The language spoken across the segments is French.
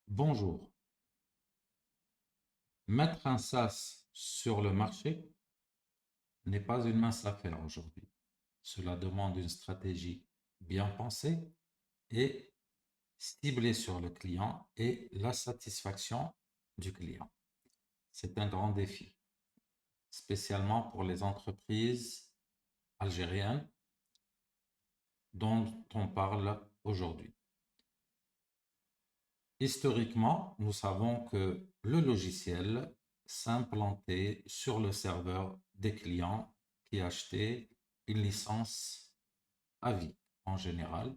Bonjour. Mettre un SaaS sur le marché n'est pas une mince affaire aujourd'hui. Cela demande une stratégie bien pensée et ciblée sur le client et la satisfaction du client. C'est un grand défi, spécialement pour les entreprises algériennes dont on parle aujourd'hui. Historiquement, nous savons que le logiciel s'implantait sur le serveur des clients qui achetaient une licence à vie en général.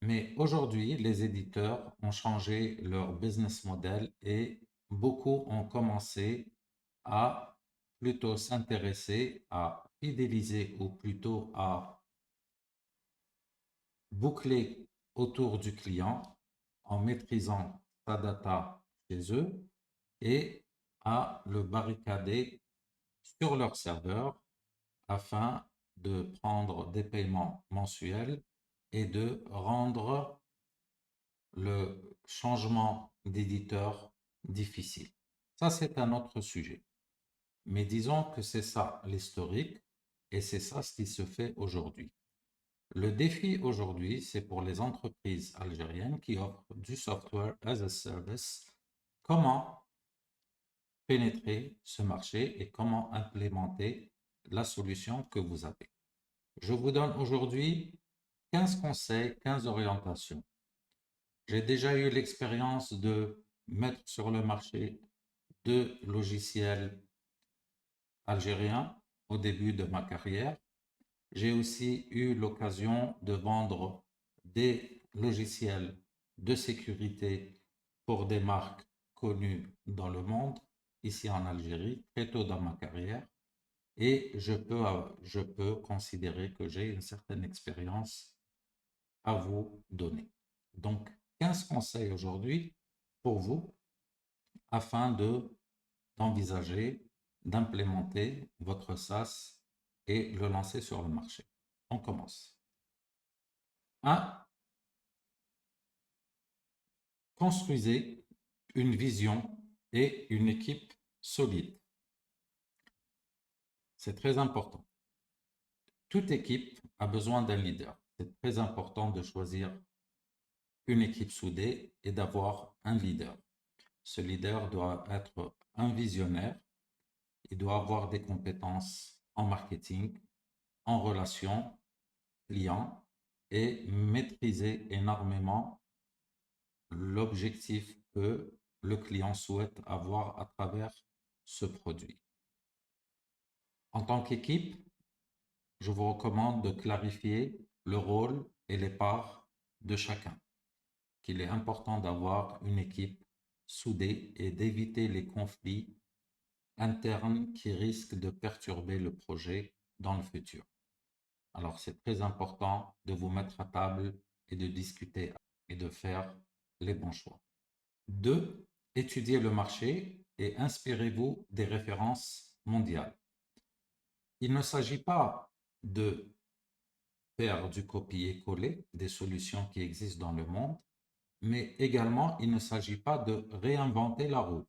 Mais aujourd'hui, les éditeurs ont changé leur business model et beaucoup ont commencé à plutôt s'intéresser à fidéliser ou plutôt à boucler autour du client en maîtrisant sa data chez eux et à le barricader sur leur serveur afin de prendre des paiements mensuels et de rendre le changement d'éditeur difficile. Ça, c'est un autre sujet. Mais disons que c'est ça l'historique et c'est ça ce qui se fait aujourd'hui. Le défi aujourd'hui, c'est pour les entreprises algériennes qui offrent du software as a service, comment pénétrer ce marché et comment implémenter la solution que vous avez. Je vous donne aujourd'hui 15 conseils, 15 orientations. J'ai déjà eu l'expérience de mettre sur le marché deux logiciels algériens au début de ma carrière. J'ai aussi eu l'occasion de vendre des logiciels de sécurité pour des marques connues dans le monde, ici en Algérie, très tôt dans ma carrière. Et je peux considérer que j'ai une certaine expérience à vous donner. Donc, 15 conseils aujourd'hui pour vous afin d'envisager, d'implémenter votre SaaS et le lancer sur le marché. On commence. 1. Construisez une vision et une équipe solide. C'est très important. Toute équipe a besoin d'un leader. C'est très important de choisir une équipe soudée et d'avoir un leader. Ce leader doit être un visionnaire. Il doit avoir des compétences en marketing, en relations clients et maîtriser énormément l'objectif que le client souhaite avoir à travers ce produit. En tant qu'équipe, je vous recommande de clarifier le rôle et les parts de chacun, qu'il est important d'avoir une équipe soudée et d'éviter les conflits internes qui risquent de perturber le projet dans le futur. Alors, c'est très important de vous mettre à table et de discuter et de faire les bons choix. 2. Étudiez le marché et inspirez-vous des références mondiales. Il ne s'agit pas de faire du copier-coller des solutions qui existent dans le monde, mais également il ne s'agit pas de réinventer la roue.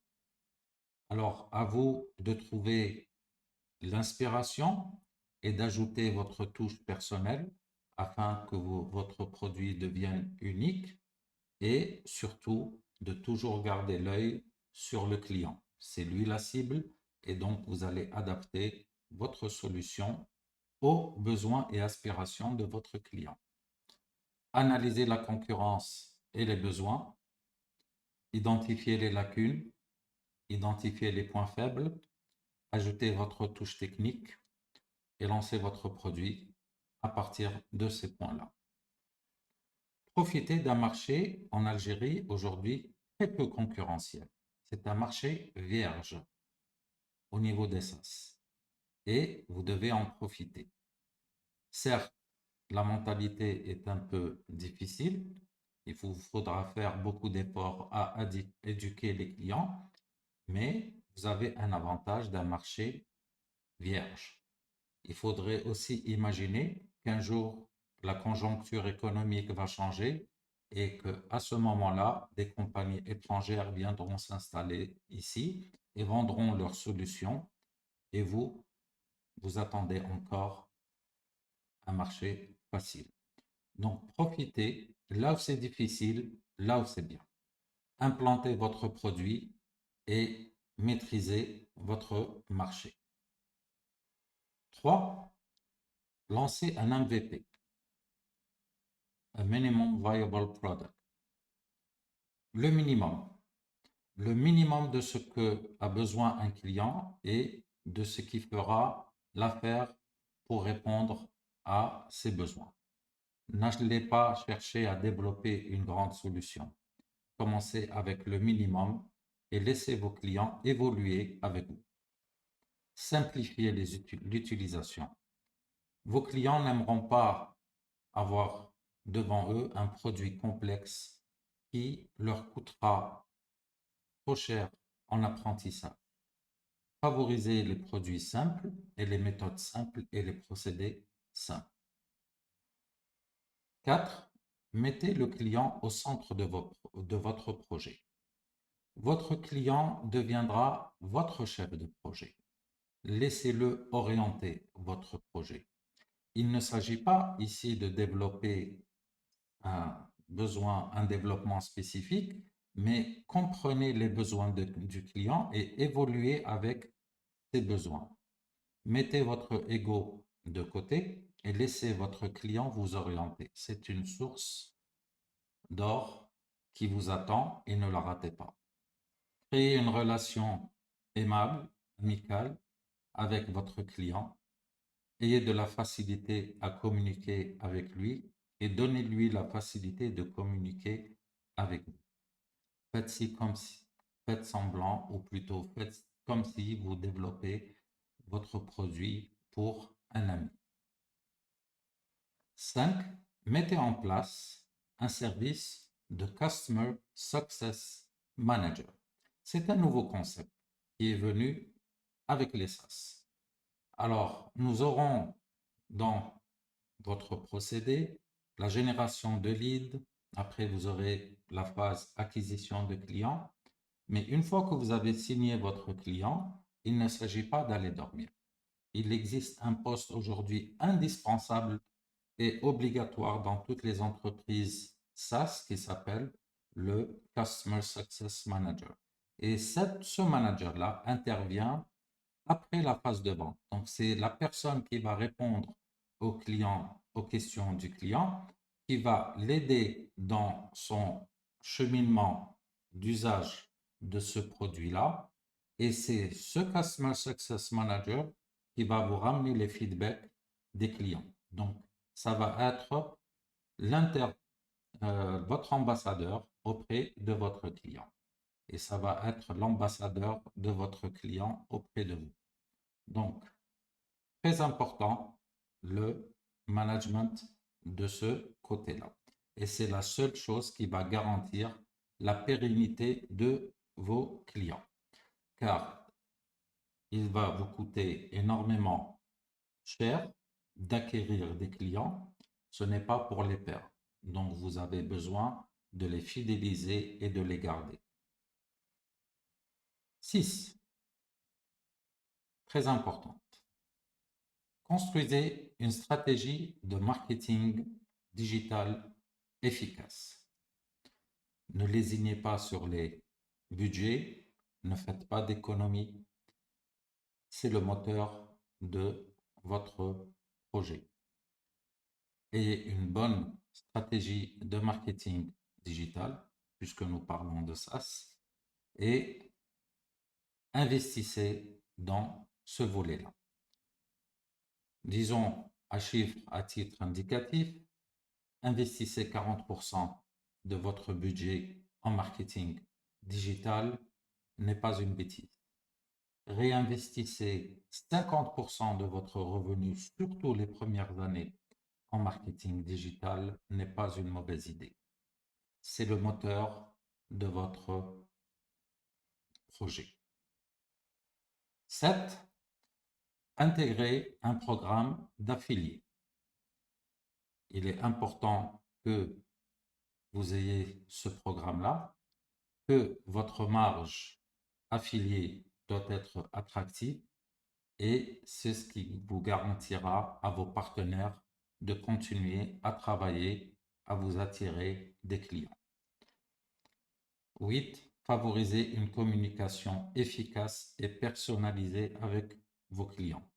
Alors, à vous de trouver l'inspiration et d'ajouter votre touche personnelle afin que votre produit devienne unique et surtout de toujours garder l'œil sur le client. C'est lui la cible et donc vous allez adapter votre solution aux besoins et aspirations de votre client. Analysez la concurrence et les besoins, identifiez les lacunes, identifiez les points faibles, ajoutez votre touche technique et lancez votre produit à partir de ces points-là. Profitez d'un marché en Algérie aujourd'hui très peu concurrentiel. C'est un marché vierge au niveau des SaaS et vous devez en profiter. Certes, la mentalité est un peu difficile. Il vous faudra faire beaucoup d'efforts à éduquer les clients, mais vous avez un avantage d'un marché vierge. Il faudrait aussi imaginer qu'un jour, la conjoncture économique va changer et qu'à ce moment-là, des compagnies étrangères viendront s'installer ici et vendront leurs solutions et vous attendez encore un marché facile. Donc, profitez là où c'est difficile, là où c'est bien. Implantez votre produit et maîtrisez votre marché. 3. Lancez un MVP, un Minimum Viable Product. Le minimum. Le minimum de ce que a besoin un client et de ce qui fera l'affaire pour répondre à ses besoins. N'allez pas chercher à développer une grande solution. Commencez avec le minimum et laissez vos clients évoluer avec vous. Simplifiez l'utilisation. Vos clients n'aimeront pas avoir devant eux un produit complexe qui leur coûtera trop cher en apprentissage. Favorisez les produits simples et les méthodes simples et les procédés simples. 4. Mettez le client au centre de votre projet. Votre client deviendra votre chef de projet. Laissez-le orienter votre projet. Il ne s'agit pas ici de développer un développement spécifique, mais comprenez les besoins du client et évoluez avec ses besoins. Mettez votre ego de côté et laissez votre client vous orienter. C'est une source d'or qui vous attend et ne la ratez pas. Créez une relation aimable, amicale avec votre client. Ayez de la facilité à communiquer avec lui et donnez-lui la facilité de communiquer avec vous. Faites-ci comme si, faites semblant, ou plutôt faites comme si vous développez votre produit pour un ami. 5. Mettez en place un service de Customer Success Manager. C'est un nouveau concept qui est venu avec les SaaS. Alors, nous aurons dans votre procédé la génération de leads. Après, vous aurez la phase acquisition de clients. Mais une fois que vous avez signé votre client, il ne s'agit pas d'aller dormir. Il existe un poste aujourd'hui indispensable et obligatoire dans toutes les entreprises SaaS qui s'appelle le Customer Success Manager. Et ce manager-là intervient après la phase de vente. Donc, c'est la personne qui va répondre au client, aux questions du client, qui va l'aider dans son cheminement d'usage de ce produit-là. Et c'est ce Customer Success Manager qui va vous ramener les feedbacks des clients. Donc, ça va être votre ambassadeur auprès de votre client. Et ça va être l'ambassadeur de votre client auprès de vous. Donc, très important, le management de ce côté-là. Et c'est la seule chose qui va garantir la pérennité de vos clients. Car il va vous coûter énormément cher d'acquérir des clients. Ce n'est pas pour les perdre. Donc, vous avez besoin de les fidéliser et de les garder. 6. Très important. Construisez une stratégie de marketing digital efficace. Ne lésinez pas sur les budgets, ne faites pas d'économies. C'est le moteur de votre projet. Ayez une bonne stratégie de marketing digital, puisque nous parlons de SaaS, et investissez dans ce volet-là. Disons à titre indicatif, investissez 40% de votre budget en marketing digital n'est pas une bêtise. Réinvestissez 50% de votre revenu, surtout les premières années, en marketing digital n'est pas une mauvaise idée. C'est le moteur de votre projet. 7. Intégrer un programme d'affilié. Il est important que vous ayez ce programme-là, que votre marge affiliée doit être attractive et c'est ce qui vous garantira à vos partenaires de continuer à travailler, à vous attirer des clients. 8. Favoriser une communication efficace et personnalisée avec vos clients.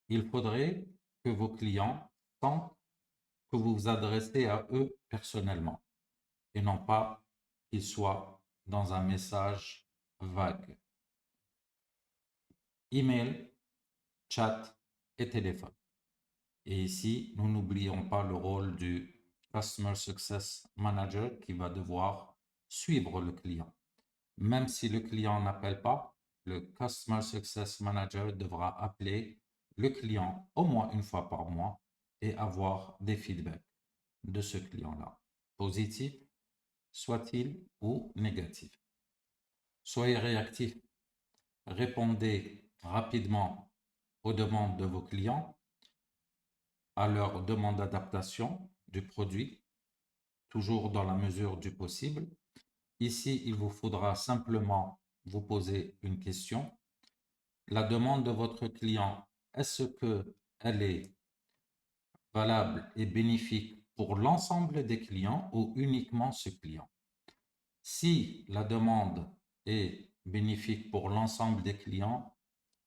Il faudrait que vos clients sentent que vous vous adressez à eux personnellement et non pas qu'ils soient dans un message vague. Email, chat et téléphone. Et ici, nous n'oublions pas le rôle du Customer Success Manager qui va devoir suivre le client. Même si le client n'appelle pas, le Customer Success Manager devra appeler le client au moins une fois par mois et avoir des feedbacks de ce client-là, positif soit-il ou négatif. Soyez réactif, répondez rapidement aux demandes de vos clients, à leurs demandes d'adaptation du produit, toujours dans la mesure du possible. Ici, il vous faudra simplement vous poser une question. La demande de votre client, est-ce qu'elle est valable et bénéfique pour l'ensemble des clients ou uniquement ce client? Si la demande est bénéfique pour l'ensemble des clients,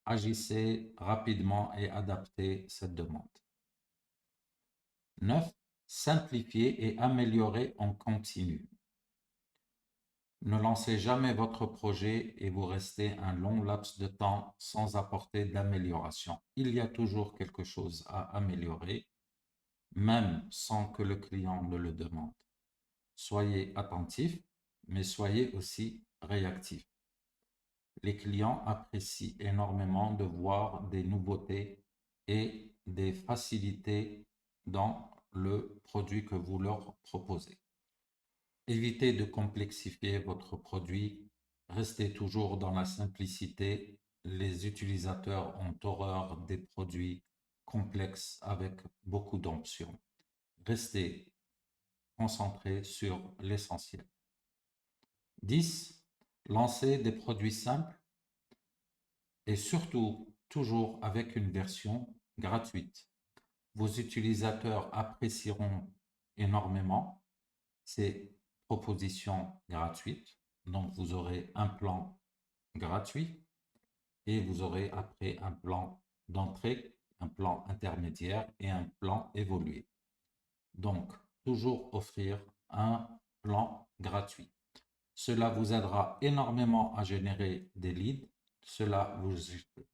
agissez rapidement et adaptez cette demande. 9. Simplifier et améliorer en continu. Ne lancez jamais votre projet et vous restez un long laps de temps sans apporter d'amélioration. Il y a toujours quelque chose à améliorer, même sans que le client ne le demande. Soyez attentif, mais soyez aussi réactif. Les clients apprécient énormément de voir des nouveautés et des facilités dans le produit que vous leur proposez. Évitez de complexifier votre produit, restez toujours dans la simplicité. Les utilisateurs ont horreur des produits complexes avec beaucoup d'options. Restez concentré sur l'essentiel. 10. Lancez des produits simples et surtout toujours avec une version gratuite. Vos utilisateurs apprécieront énormément ces propositions gratuites. Donc, vous aurez un plan gratuit et vous aurez après un plan d'entrée, un plan intermédiaire et un plan évolué. Donc, toujours offrir un plan gratuit. Cela vous aidera énormément à générer des leads. Cela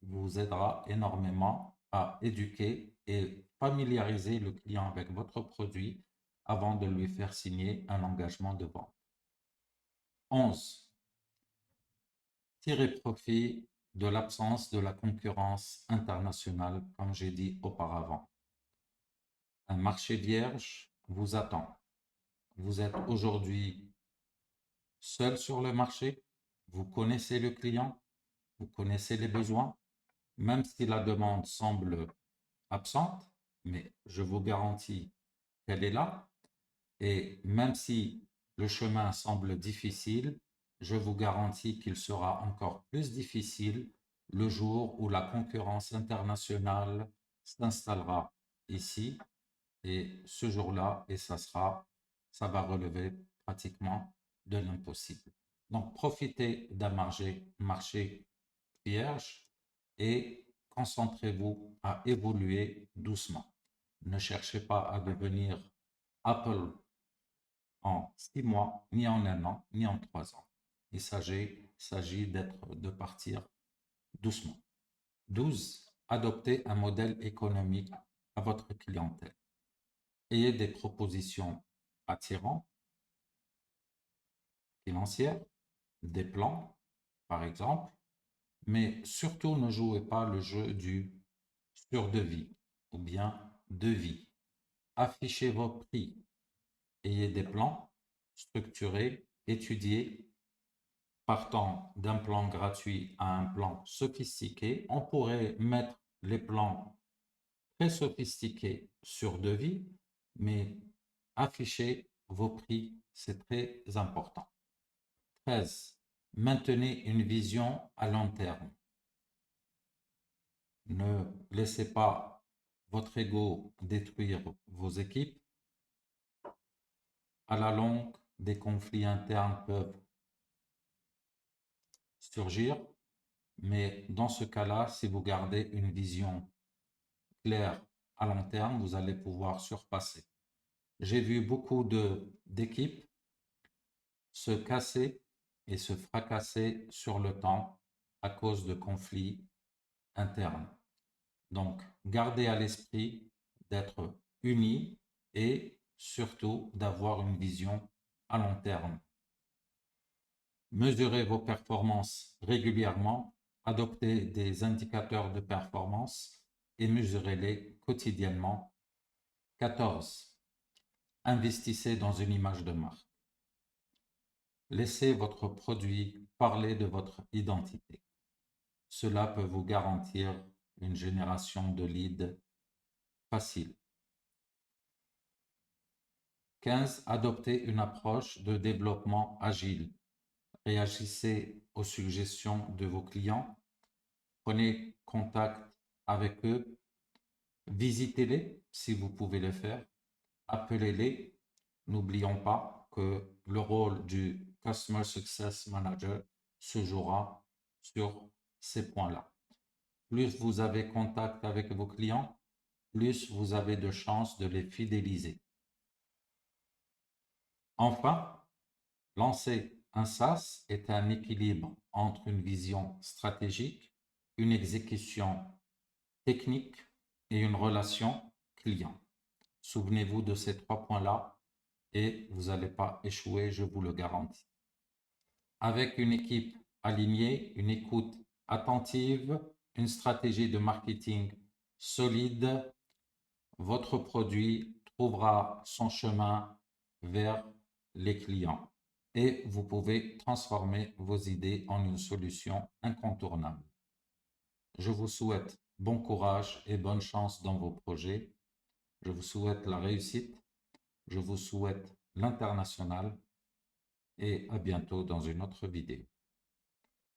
vous aidera énormément à éduquer et familiariser le client avec votre produit avant de lui faire signer un engagement de vente. 11. Tirez profit de l'absence de la concurrence internationale, comme j'ai dit auparavant. Un marché vierge vous attend. Vous êtes aujourd'hui seul sur le marché, vous connaissez le client, vous connaissez les besoins, même si la demande semble absente, mais je vous garantis qu'elle est là. Et même si le chemin semble difficile, je vous garantis qu'il sera encore plus difficile le jour où la concurrence internationale s'installera ici. Et ce jour-là, et ça va relever pratiquement de l'impossible. Donc, profitez d'un marché vierge et concentrez-vous à évoluer doucement. Ne cherchez pas à devenir Apple en 6 mois, ni en 1 an, ni en 3 ans. Il s'agit de partir doucement. 12. Adoptez un modèle économique à votre clientèle. Ayez des propositions attirantes, financières, des plans, par exemple, mais surtout ne jouez pas le jeu du sur-devis ou bien devis. Affichez vos prix, ayez des plans structurés, étudiés, partant d'un plan gratuit à un plan sophistiqué. On pourrait mettre les plans très sophistiqués sur devis, mais affichez vos prix, c'est très important. 13. Maintenez une vision à long terme. Ne laissez pas votre ego détruire vos équipes. À la longue, des conflits internes peuvent surgir, mais dans ce cas-là, si vous gardez une vision claire à long terme, vous allez pouvoir surpasser. J'ai vu beaucoup d'équipes se casser et se fracasser sur le temps à cause de conflits internes. Donc, gardez à l'esprit d'être unis et surtout d'avoir une vision à long terme. Mesurez vos performances régulièrement, adoptez des indicateurs de performance et mesurez-les quotidiennement. 14. Investissez dans une image de marque. Laissez votre produit parler de votre identité. Cela peut vous garantir une génération de leads facile. 15. Adoptez une approche de développement agile. Réagissez aux suggestions de vos clients. Prenez contact avec eux. Visitez-les si vous pouvez le faire. Appelez-les. N'oublions pas que le rôle du Customer Success Manager se jouera sur ces points-là. Plus vous avez contact avec vos clients, plus vous avez de chances de les fidéliser. Enfin, lancer un SaaS est un équilibre entre une vision stratégique, une exécution technique et une relation client. Souvenez-vous de ces 3 points-là et vous n'allez pas échouer, je vous le garantis. Avec une équipe alignée, une écoute attentive, une stratégie de marketing solide, votre produit trouvera son chemin vers les clients et vous pouvez transformer vos idées en une solution incontournable. Je vous souhaite bon courage et bonne chance dans vos projets. Je vous souhaite la réussite. Je vous souhaite l'international et à bientôt dans une autre vidéo.